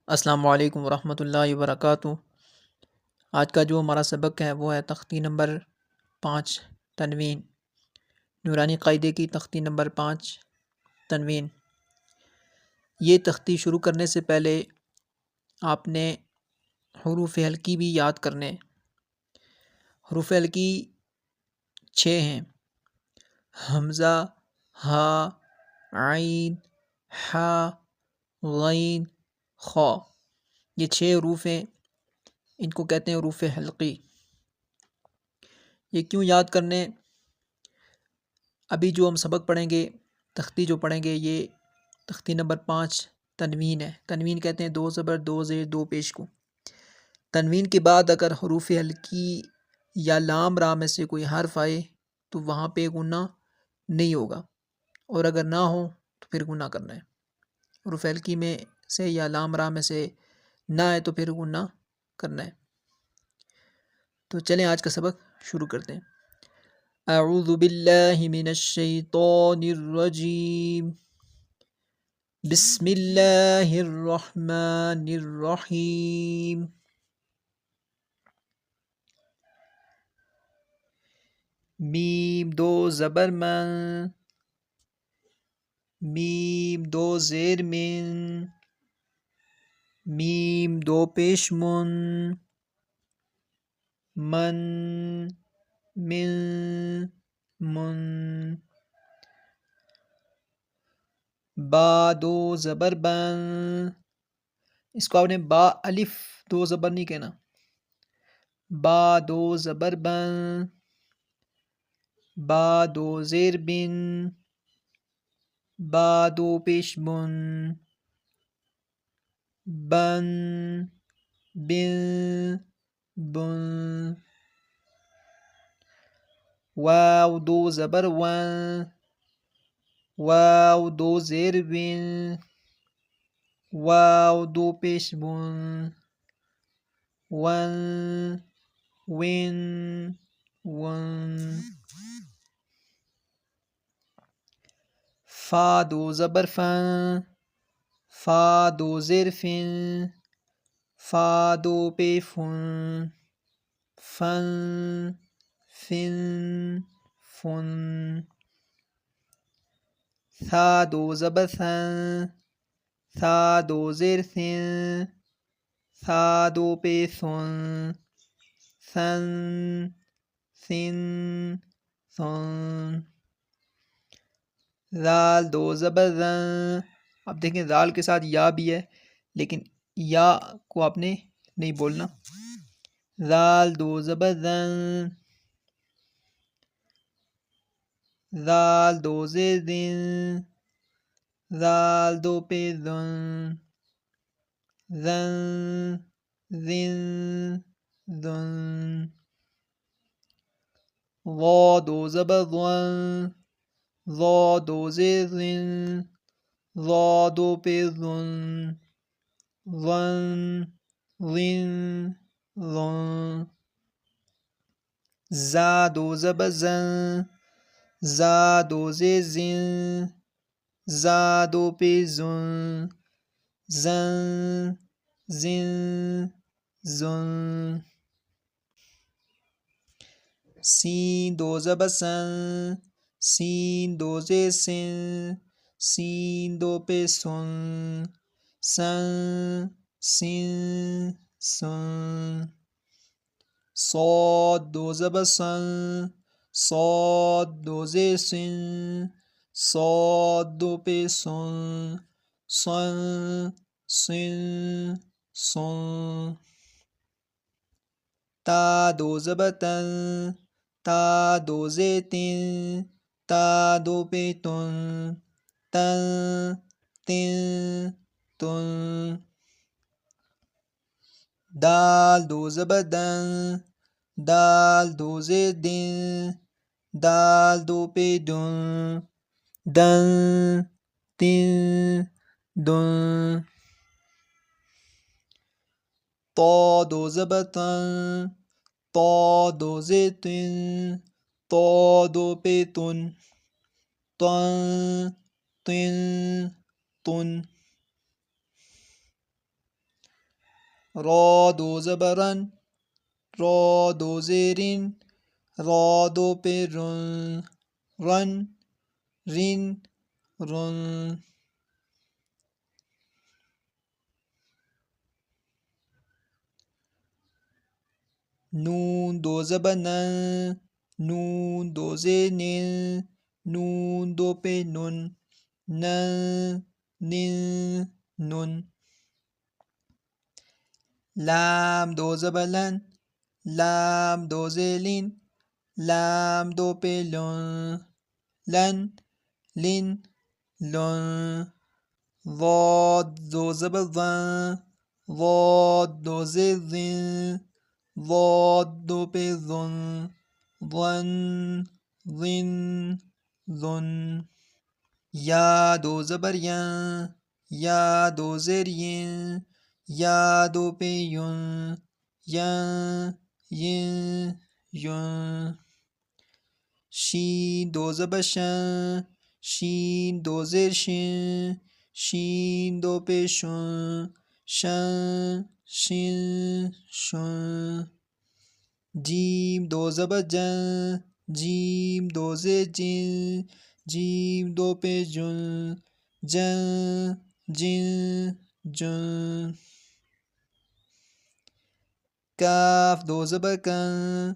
السلام علیکم ورحمۃ اللہ وبرکاتہ۔ آج کا جو ہمارا سبق ہے وہ ہے تختی نمبر 5 تنوین، نورانی قاعدے کی تختی نمبر 5 تنوین۔ یہ تختی شروع کرنے سے پہلے آپ نے حروف ہلکی بھی یاد کرنے۔ حروف ہلکی 6 ہیں: حمزہ، ہا، عین، حا، غین، خا۔ یہ 6 حروف ہیں، ان کو کہتے ہیں حروف حلقی۔ یہ کیوں یاد کرنے؟ ابھی جو ہم سبق پڑھیں گے، تختی جو پڑھیں گے، یہ تختی نمبر 5 تنوین ہے۔ تنوین کہتے ہیں 2 زبر 2 زیر 2 پیش کو۔ تنوین کے بعد اگر حروف ہلکی یا لام را میں سے کوئی حرف آئے تو وہاں پہ غنہ نہیں ہوگا، اور اگر نہ ہو تو پھر غنہ کرنا ہے۔ حروف ہلکی میں سے یا لام را میں سے نہ آئے تو پھر غنہ کرنا ہے۔ تو چلیں آج کا سبق شروع کرتے ہیں۔ اعوذ باللہ من الشیطان الرجیم، بسم اللہ الرحمن الرحیم۔ میم 2 زبر من، میم 2 زیر من، میم 2 پیش من، من، من، من۔ با 2 زبر بن، اس کو آپ نے با الف 2 زبر نہیں کہنا، با 2 زبر بن، با 2 زیر بن، با 2 پیش بن، بن، بن، بن۔ واو 2 زبر ون، واو 2 زیر ون، واو 2 پیش ون، ون، ون، ون۔ فا 2 زبر فن، فا 2 زیر فن، فا 2 پہ فن، فن، فن، فن۔ ثا 2 زبر ثن، ثا 2 زیر ثن، ثا 2 پہ ثن، ثن، ثن، ثن۔ ذال 2 زبر ذن، اب دیکھیں ذال کے ساتھ یا بھی ہے لیکن یا کو آپ نے نہیں بولنا۔ ذال 2 زبر ذن، ذال 2 زیر ذن، ذال 2 پہ ذن، ذن، ذن، ذن۔ ضا 2 زبر ضن، ضا 2 زیر ذن، ضا 2 پہ ذن، ظن، ظن، ظن۔ زا 2 زبر زن، زا 2 زیر زن، زا 2 پہ زن، زن، زن، زن۔ سین 2 زبر سن، سین 2 زیر سن، سین 2 پہ سن، سن، سن، سن۔ صاد 2 زبر سن، صاد 2 زیر سن، صاد 2 پہ سن، سن، سن، سن۔ تا 2 زبر تن، تا 2 زیر تن، تا 2 پہ تن، تن، تن، تن۔ دال 2 زبر دن، دال 2 زیر دن، دال 2 پہ دن، دن، تن، دن۔ طا 2 زبر تن، طا 2 زیر تن، طا 2 پہ تن، تن، تن، تن۔ را دو زبرن، را دو زیرین، را دو پہ رن، رن رن رن. نون دو زبر نن، نون دو زیر نن، نون دو پہ نن، نن نن نن. لام دو زبر لن، لام دو زیر لین، لام دو پہ لن، لن لن لن. ضاد دو زبر ضن، ضاد دو زیر ضن، ضاد دو پہ ضن، ضن ضن ضن. یا دو زبر ین، یا دو زیر ین، یا دو پہ یون، ین ین یون. شین دو زبر شن، شین دو زیر شین، شین دو پہ شن، شن شن شن. جیم دو زبر جن، جیم دو زیر جن، جیم دو پہ جن، جن جن جن. کاف دو زبر کن،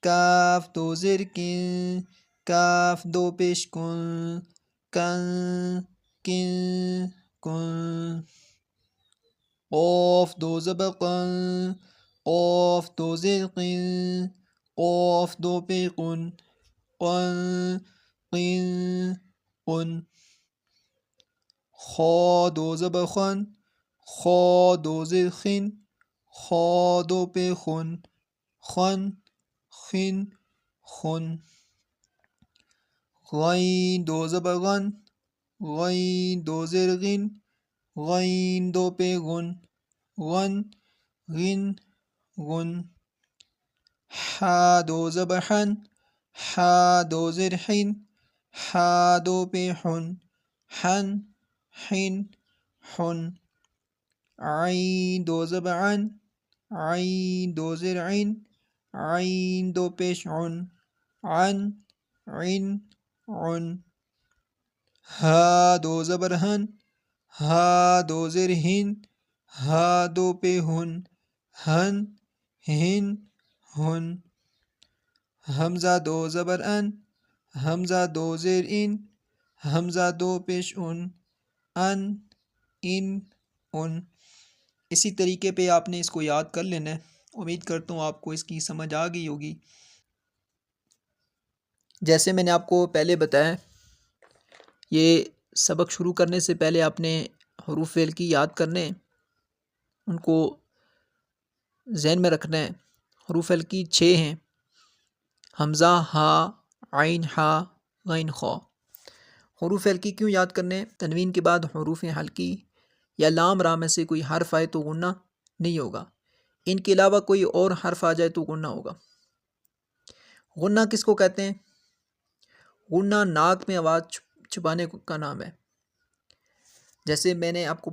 کاف دو زیر کن، کاف دو پیش کن، کن کن کن. قاف دو زبر قن، قاف دو زیر قن، قاف دو پہ قن، قن قن قن. خا دو زبر خن، خا دو زیر خن، خا دو پہ خن، خن خن خن. غین دو زبر غن، غین دو زیر غن، غین دو پہ غن، غن غن غن. حا دو زبر حن، حا دو زیر حن، حا دو پہ حن، حن حن حن. عین دو زبر عن، عین دو زیر عین، عین دو پیش عن، عن عن عن. ہا دو زبر ہن، ہا دو زیر ہن، ہا دو پہ ہن، ہن ہن ہن. حمزہ دو زبر ان، حمزہ دو زیر ان، حمزہ دو پیش ان، ان ان ان. اسی طریقے پہ آپ نے اس کو یاد کر لینا ہے. امید کرتا ہوں آپ کو اس کی سمجھ آ گئی ہوگی. جیسے میں نے آپ کو پہلے بتایا، یہ سبق شروع کرنے سے پہلے آپ نے حروف فعل کی یاد کرنے، ان کو ذہن میں رکھنا ہے. حروف فعل کی 6 ہیں: حمزہ، ہا، عین، ہا، غین، خا. حروف فعل کی کیوں یاد کرنے؟ تنوین کے بعد حروف حلقی یا لام را میں سے کوئی حرف آئے تو غنہ نہیں ہوگا، ان کے علاوہ کوئی اور حرف آ جائے تو غنہ ہوگا. غنہ کس کو کہتے ہیں؟ غنہ ناک میں آواز چھپانے کا نام ہے. جیسے میں نے آپ کو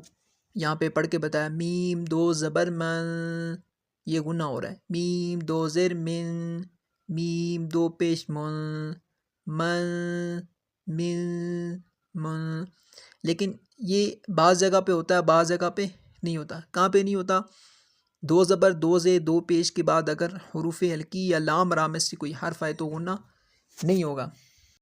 یہاں پہ پڑھ کے بتایا، میم دو زبر من، یہ غنہ ہو رہا ہے. میم دو زیر من، میم دو پیش من، من من من. لیکن یہ بعض جگہ پہ ہوتا ہے، بعض جگہ پہ نہیں ہوتا. کہاں پہ نہیں ہوتا؟ دو زبر دو زیر دو پیش کے بعد اگر حروف حلقی یا لام را میں سے کوئی حرف آئے تو غنہ نہیں ہوگا.